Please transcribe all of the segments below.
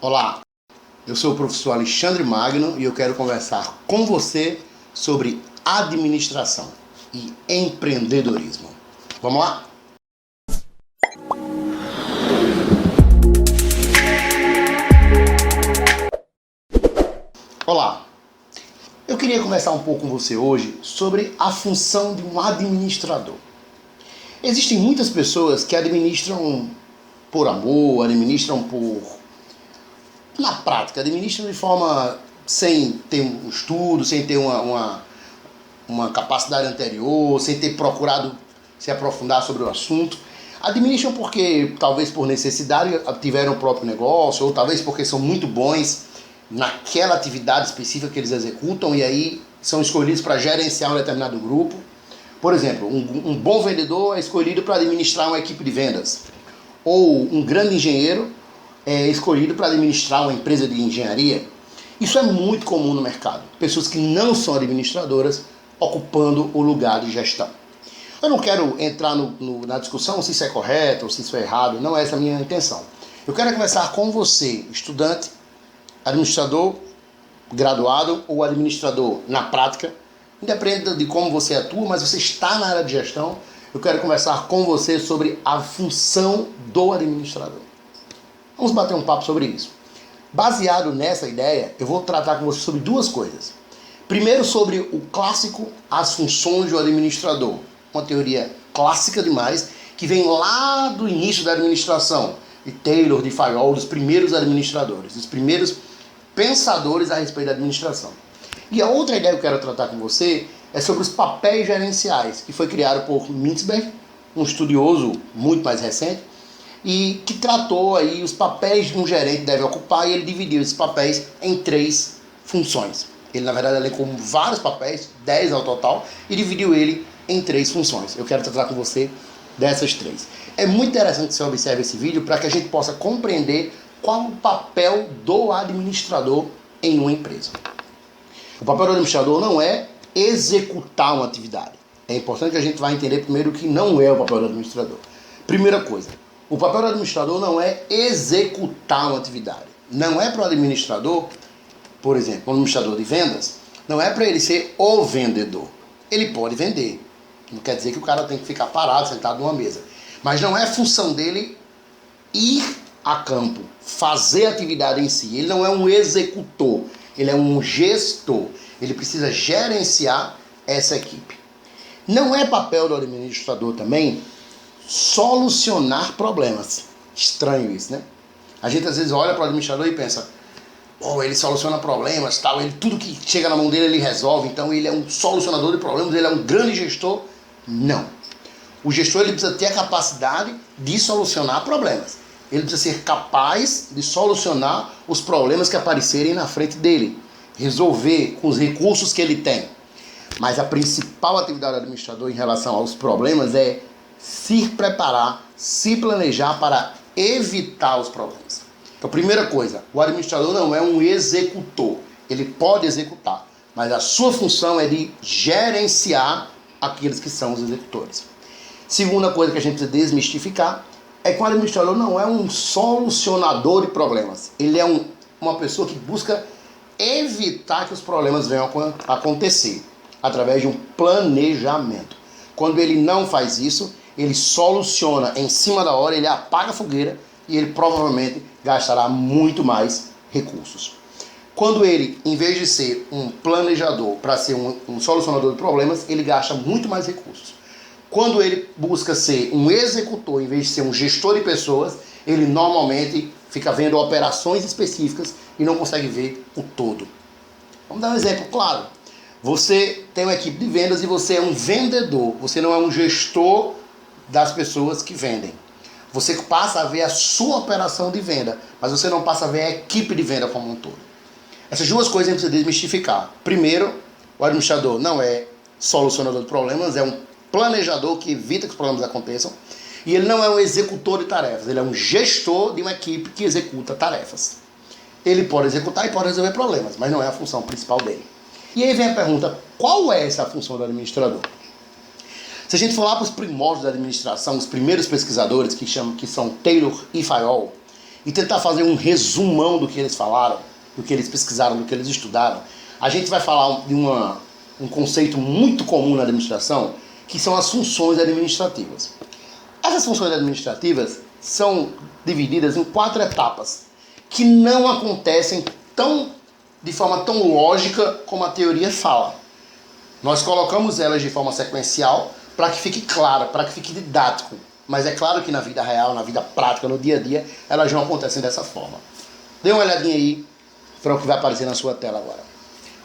Olá, eu sou o professor Alexandre Magno e eu quero conversar com você sobre administração e empreendedorismo. Vamos lá? Olá, eu queria conversar um pouco com você hoje sobre a função de um administrador. Existem muitas pessoas que administram por amor, na prática, administram de forma sem ter um estudo, sem ter uma capacidade anterior, sem ter procurado se aprofundar sobre o assunto. Administram porque, talvez por necessidade, tiveram o próprio negócio, ou talvez porque são muito bons naquela atividade específica que eles executam e aí são escolhidos para gerenciar um determinado grupo. Por exemplo, um bom vendedor é escolhido para administrar uma equipe de vendas. Ou um grande engenheiro é escolhido para administrar uma empresa de engenharia. Isso é muito comum no mercado. Pessoas que não são administradoras ocupando o lugar de gestão. Eu não quero entrar na discussão se isso é correto ou se isso é errado. Não é essa a minha intenção. Eu quero conversar com você, estudante, administrador, graduado ou administrador na prática. Independente de como você atua, mas você está na área de gestão. Eu quero conversar com você sobre a função do administrador. Vamos bater um papo sobre isso. Baseado nessa ideia, eu vou tratar com você sobre duas coisas. Primeiro, sobre o clássico As Funções do Administrador. Uma teoria clássica demais, que vem lá do início da administração, de Taylor, de Fayol, dos primeiros administradores, dos primeiros pensadores a respeito da administração. E a outra ideia que eu quero tratar com você é sobre os papéis gerenciais, que foi criado por Mintzberg, um estudioso muito mais recente, e que tratou aí os papéis que um gerente deve ocupar, e ele dividiu esses papéis em 3 funções. Ele, na verdade, elencou vários papéis, 10 ao total, e dividiu ele em 3 funções. Eu quero tratar com você dessas 3. É muito interessante que você observe esse vídeo para que a gente possa compreender qual o papel do administrador em uma empresa. O papel do administrador não é executar uma atividade. É importante que a gente vá entender primeiro o que não é o papel do administrador. Primeira coisa, o papel do administrador não é executar uma atividade. Não é para o administrador, por exemplo, o administrador de vendas, não é para ele ser o vendedor. Ele pode vender. Não quer dizer que o cara tem que ficar parado, sentado numa mesa. Mas não é função dele ir a campo, fazer a atividade em si. Ele não é um executor, ele é um gestor. Ele precisa gerenciar essa equipe. Não é papel do administrador também solucionar problemas. Estranho isso, né? A gente às vezes olha para o administrador e pensa, ele soluciona problemas, tal, tudo que chega na mão dele ele resolve, então ele é um solucionador de problemas, ele é um grande gestor. Não. O gestor ele precisa ter a capacidade de solucionar problemas. Ele precisa ser capaz de solucionar os problemas que aparecerem na frente dele, resolver com os recursos que ele tem. Mas a principal atividade do administrador em relação aos problemas é se preparar, se planejar para evitar os problemas. Então, primeira coisa, o administrador não é um executor. Ele pode executar, mas a sua função é de gerenciar aqueles que são os executores. Segunda coisa que a gente precisa desmistificar é que o administrador não é um solucionador de problemas. Ele é uma pessoa que busca evitar que os problemas venham a acontecer através de um planejamento. Quando ele não faz isso, ele soluciona em cima da hora, ele apaga a fogueira e ele provavelmente gastará muito mais recursos. Quando ele, em vez de ser um planejador para ser um solucionador de problemas, ele gasta muito mais recursos. Quando ele busca ser um executor, em vez de ser um gestor de pessoas, ele normalmente fica vendo operações específicas e não consegue ver o todo. Vamos dar um exemplo claro. Você tem uma equipe de vendas e você é um vendedor. Você não é um gestor das pessoas que vendem. Você passa a ver a sua operação de venda, mas você não passa a ver a equipe de venda como um todo. Essas duas coisas a gente precisa desmistificar. Primeiro, o administrador não é solucionador de problemas, é um planejador que evita que os problemas aconteçam. E ele não é um executor de tarefas, ele é um gestor de uma equipe que executa tarefas. Ele pode executar e pode resolver problemas, mas não é a função principal dele. E aí vem a pergunta, qual é essa função do administrador? Se a gente for lá para os primórdios da administração, os primeiros pesquisadores que são Taylor e Fayol, e tentar fazer um resumão do que eles falaram, do que eles pesquisaram, do que eles estudaram, a gente vai falar de um conceito muito comum na administração, que são as funções administrativas. Essas funções administrativas são divididas em 4 etapas, que não acontecem de forma tão lógica como a teoria fala. Nós colocamos elas de forma sequencial para que fique claro, para que fique didático. Mas é claro que na vida real, na vida prática, no dia a dia, elas não acontecem dessa forma. Dê uma olhadinha aí para o que vai aparecer na sua tela agora.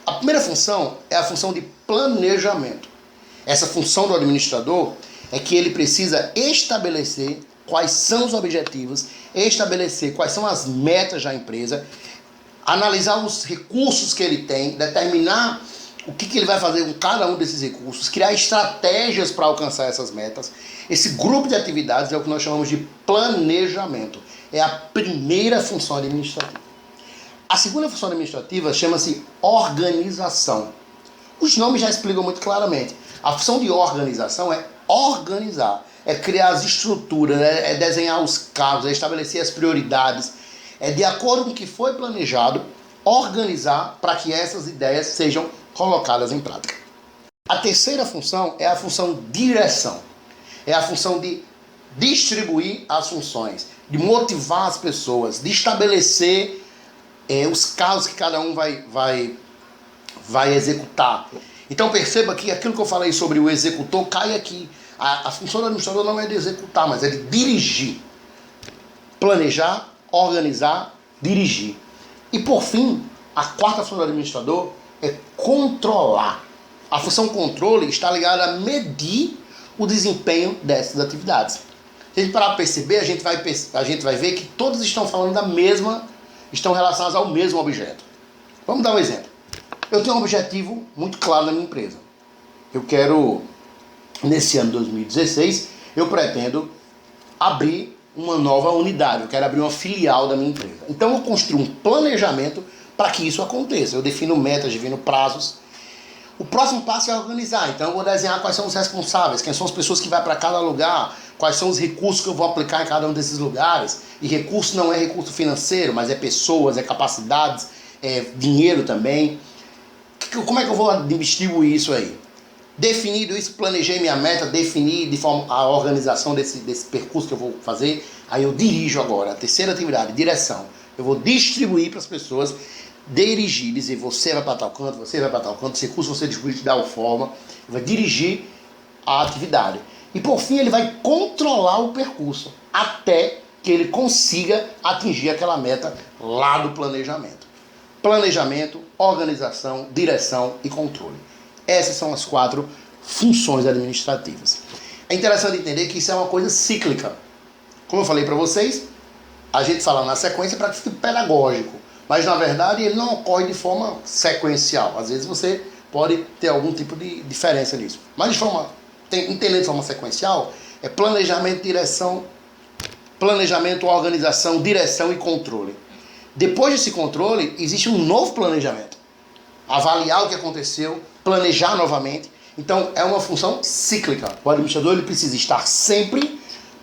A primeira função é a função de planejamento. Essa função do administrador é que ele precisa estabelecer quais são os objetivos, estabelecer quais são as metas da empresa, analisar os recursos que ele tem, determinar o que ele vai fazer com cada um desses recursos, criar estratégias para alcançar essas metas. Esse grupo de atividades é o que nós chamamos de planejamento. É a primeira função administrativa. A segunda função administrativa chama-se organização. Os nomes já explicam muito claramente. A função de organização é organizar, é criar as estruturas, é desenhar os casos, é estabelecer as prioridades, é de acordo com o que foi planejado, organizar para que essas ideias sejam colocadas em prática. A terceira função é a função direção. É a função de distribuir as funções, de motivar as pessoas, de estabelecer os casos que cada um vai executar. Então perceba que aquilo que eu falei sobre o executor cai aqui. A função do administrador não é de executar, mas é de dirigir. Planejar, organizar, dirigir. E por fim, a quarta função do administrador é controlar. A função controle está ligada a medir o desempenho dessas atividades. Se a gente parar para perceber, a gente vai ver que todas estão falando estão relacionadas ao mesmo objeto. Vamos dar um exemplo. Eu tenho um objetivo muito claro na minha empresa. Eu quero, nesse ano de 2016, eu pretendo abrir uma nova unidade, eu quero abrir uma filial da minha empresa. Então eu construo um planejamento para que isso aconteça. Eu defino metas, defino prazos. O próximo passo é organizar. Então eu vou desenhar quais são os responsáveis, quem são as pessoas que vão para cada lugar, quais são os recursos que eu vou aplicar em cada um desses lugares. E recurso não é recurso financeiro, mas é pessoas, é capacidades, é dinheiro também. Como é que eu vou distribuir isso aí? Definido isso, planejei minha meta, defini de forma a organização desse percurso que eu vou fazer. Aí eu dirijo agora, a terceira atividade, direção. Eu vou distribuir para as pessoas, dirigir, dizer você vai para tal canto, você vai para tal canto, esse recurso você distribui de tal forma, vai dirigir a atividade. E por fim ele vai controlar o percurso, até que ele consiga atingir aquela meta lá do planejamento. Planejamento, organização, direção e controle. Essas são as 4 funções administrativas. É interessante entender que isso é uma coisa cíclica. Como eu falei para vocês, a gente fala na sequência para que fique pedagógico, mas na verdade ele não ocorre de forma sequencial. Às vezes você pode ter algum tipo de diferença nisso. Mas entendendo de forma sequencial, é planejamento, organização, direção e controle. Depois desse controle, existe um novo planejamento. Avaliar o que aconteceu, planejar novamente. Então, é uma função cíclica. O administrador ele precisa estar sempre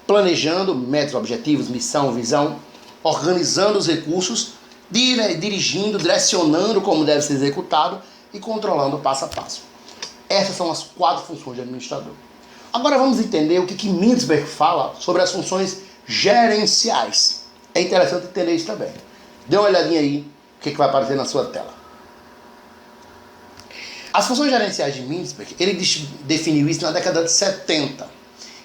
planejando metas, objetivos, missão, visão, organizando os recursos, dirigindo, direcionando como deve ser executado e controlando passo a passo. Essas são as 4 funções de administrador. Agora vamos entender o que Mintzberg fala sobre as funções gerenciais. É interessante entender isso também. Dê uma olhadinha aí o que vai aparecer na sua tela. As funções gerenciais de Mintzberg, ele definiu isso na década de 70.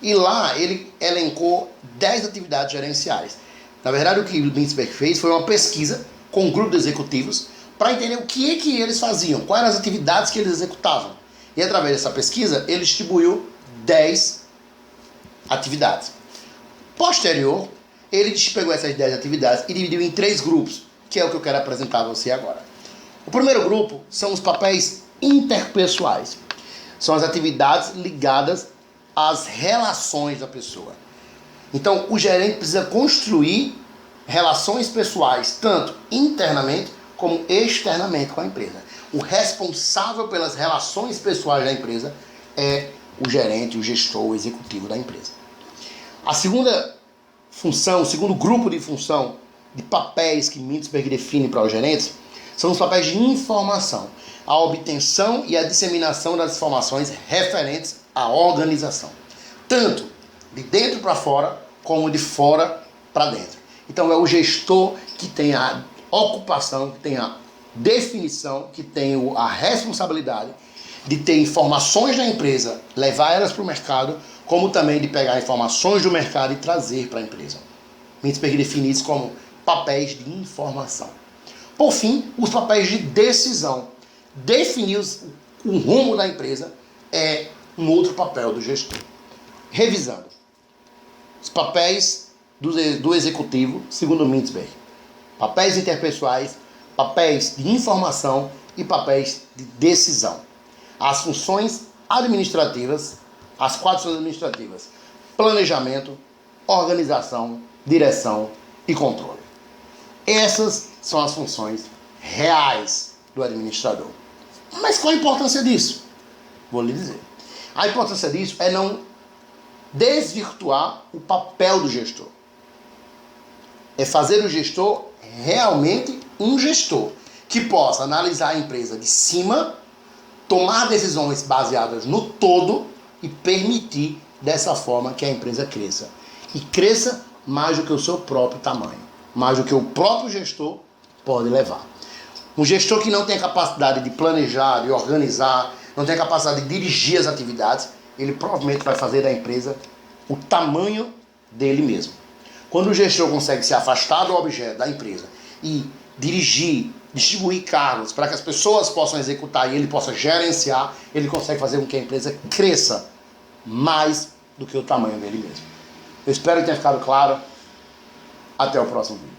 E lá ele elencou 10 atividades gerenciais. Na verdade, o que o Mintzberg fez foi uma pesquisa com um grupo de executivos para entender o que eles faziam, quais eram as atividades que eles executavam. E através dessa pesquisa, ele distribuiu 10 atividades. Posterior, ele pegou essas 10 atividades e dividiu em 3 grupos, que é o que eu quero apresentar a você agora. O primeiro grupo são os papéis interpessoais. São as atividades ligadas às relações da pessoa. Então, o gerente precisa construir relações pessoais, tanto internamente como externamente com a empresa. O responsável pelas relações pessoais da empresa é o gerente, o gestor, o executivo da empresa. A segunda função, o segundo grupo de função de papéis que Mintzberg define para os gerentes são os papéis de informação, a obtenção e a disseminação das informações referentes à organização, tanto de dentro para fora, como de fora para dentro. Então é o gestor que tem a ocupação, que tem a definição, que tem a responsabilidade de ter informações da empresa, levar elas para o mercado, como também de pegar informações do mercado e trazer para a empresa. Mintzberg define isso como papéis de informação. Por fim, os papéis de decisão. Definir o rumo da empresa é um outro papel do gestor. Revisando. Os papéis do executivo, segundo Mintzberg. Papéis interpessoais, papéis de informação e papéis de decisão. As funções administrativas, as 4 funções administrativas: planejamento, organização, direção e controle. Essas são as funções reais do administrador. Mas qual a importância disso? Vou lhe dizer. A importância disso é não desvirtuar o papel do gestor. É fazer o gestor realmente um gestor que possa analisar a empresa de cima, tomar decisões baseadas no todo e permitir dessa forma que a empresa cresça. E cresça mais do que o seu próprio tamanho, mais do que o próprio gestor pode levar. Um gestor que não tem a capacidade de planejar, de organizar, não tem a capacidade de dirigir as atividades, ele provavelmente vai fazer da empresa o tamanho dele mesmo. Quando o gestor consegue se afastar do objeto da empresa e dirigir, distribuir cargos para que as pessoas possam executar e ele possa gerenciar, ele consegue fazer com que a empresa cresça mais do que o tamanho dele mesmo. Eu espero que tenha ficado claro. Até o próximo vídeo.